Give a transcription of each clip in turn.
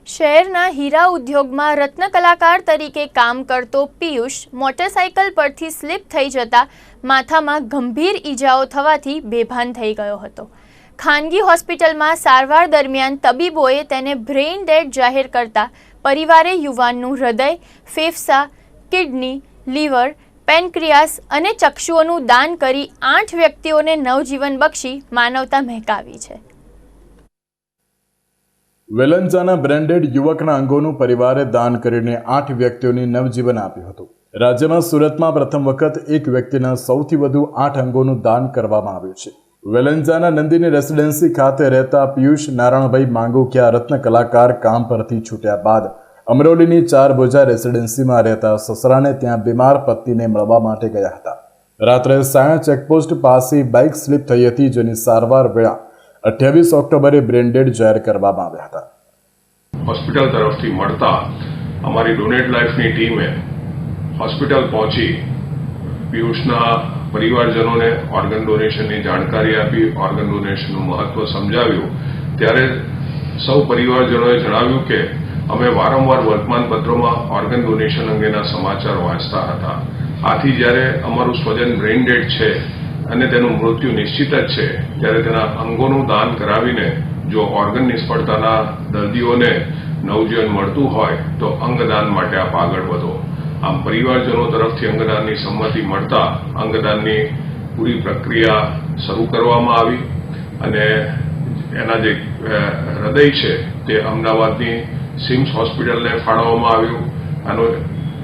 શહેરના હીરા ઉદ્યોગમાં રત્ન કલાકાર તરીકે કામ કરતો પિયુષ મોટરસાઇકલ પરથી સ્લીપ થઈ જતા માથામાં ગંભીર ઈજાઓ થવાથી બેભાન થઈ ગયો હતો। ખાનગી હોસ્પિટલમાં સારવાર દરમિયાન તબીબોએ તેને બ્રેઇન ડેડ જાહેર કરતા પરિવારે યુવાનનું હૃદય, ફેફસા, કિડની, લીવર, પેનક્રિયાસ અને ચક્ષુઓનું દાન કરી 8 વ્યક્તિઓને નવજીવન બક્ષી માનવતા મહેકાવી છે। વેલંજાના બ્રેન્ડેડ યુવકના અંગોનું પરિવારે દાન કરીને 8 વ્યક્તિઓને નવજીવન આપ્યું હતું। રાજ્યમાં સુરતમાં પ્રથમ વખત એક વ્યક્તિના સૌથી વધુ 8 અંગોનું દાન કરવામાં આવ્યું છે। વેલંજાના નંદિની રેસિડેન્સી ખાતે રહેતા પિયુષ નારાયણભાઈ માંગુકિયા રત્ન કલાકાર કામ પરથી છૂટ્યા બાદ અમરોલીની 4 ભુજા રેસિડેન્સીમાં રહેતા સસરાને ત્યાં બીમાર પત્નીને મળવા માટે ગયા હતા। રાત્રે સાયા ચેકપોસ્ટ પાસે બાઇક સ્લીપ થઈ હતી, જેની સારવાર વેળા 28 ઓક્ટોબરે બ્રેન્ડેડ જાહેર કરવામાં આવ્યા હતા। હોસ્પિટલ તરફથી મળતા અમારી ડોનેટ લાઈફની ટીમે હોસ્પિટલ પહોંચી પિયુષના પરિવારજનોને ઓર્ગન ડોનેશનની જાણકારી આપી, ઓર્ગન ડોનેશનનું મહત્વ સમજાવ્યું। ત્યારે સૌ પરિવારજનોએ જણાવ્યું કે અમે વારંવાર વર્તમાનપત્રોમાં ઓર્ગન ડોનેશન અંગેના સમાચાર વાંચતા હતા। આથી જ્યારે અમારું સ્વજન બ્રેઇન ડેડ છે અને તેનું મૃત્યુ નિશ્ચિત જ છે, ત્યારે તેના અંગોનું દાન કરાવીને જો ઓર્ગન નિષ્ફળતાના દર્દીઓને નવજીવન મળતું હોય તો અંગદાન માટે આપ આગળ વધો। આમ પરિવારજનો તરફથી અંગદાનની સંમતિ મળતા અંગદાનની પૂરી પ્રક્રિયા શરૂ કરવામાં આવી અને એના જે હૃદય છે તે અમદાવાદની સિમ્સ હોસ્પિટલને ફાળવવામાં આવ્યું।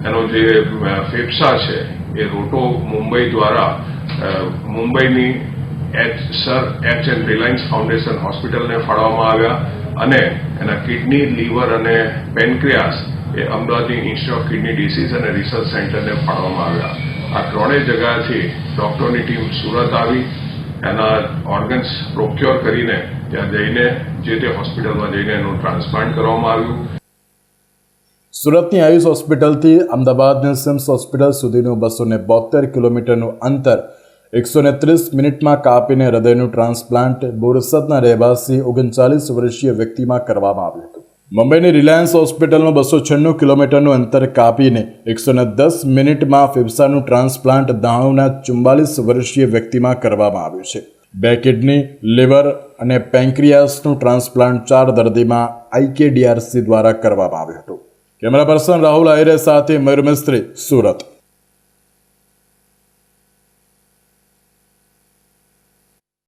એનો જે ફેફસા છે એ રોટો મુંબઈ દ્વારા મુંબઈની sir H and Reliance foundation હોસ્પિટલને ફાળવવામાં આવ્યા અને એના કિડની, લીવર અને પેનક્રિયાસ એ અમદાવાદની ઇન્સ્ટિટ્યૂટ ઓફ કિડની ડિસીઝ અને રિસર્ચ સેન્ટરને ફાળવવામાં આવ્યા। આ ત્રણેય જગ્યાથી ડૉક્ટરોની ટીમ સુરત આવી, એના ઓર્ગન્સ પ્રોક્યોર કરીને ત્યાં જઈને જે તે હોસ્પિટલમાં જઈને એનું ટ્રાન્સપ્લાન્ટ કરવામાં આવ્યું। સુરતની આયુષ હોસ્પિટલથી અમદાવાદની સિમ્સ હોસ્પિટલ સુધીનું 272 કિલોમીટરનું અંતર 130 મિનિટમાં કાપીને હૃદયનું ટ્રાન્સપ્લાન્ટ બોરસદના રહેવાસી 39 વર્ષીય વ્યક્તિમાં કરવામાં આવ્યું હતું। મુંબઈની રિલાયન્સ હોસ્પિટલનું 296 કિલોમીટરનું અંતર કાપીને 110 મિનિટમાં ફેફસાનું ટ્રાન્સપ્લાન્ટ દાણુના 44 વર્ષીય વ્યક્તિમાં કરવામાં આવ્યું છે। 2 કિડની, લીવર અને પેન્ક્રિયાસનું ટ્રાન્સપ્લાન્ટ 4 દર્દીમાં IKDRC દ્વારા કરવામાં આવ્યું હતું। કેમેરા પર્સન રાહુલ આહિરે સાથે મયુર મિસ્ત્રી, સુરત।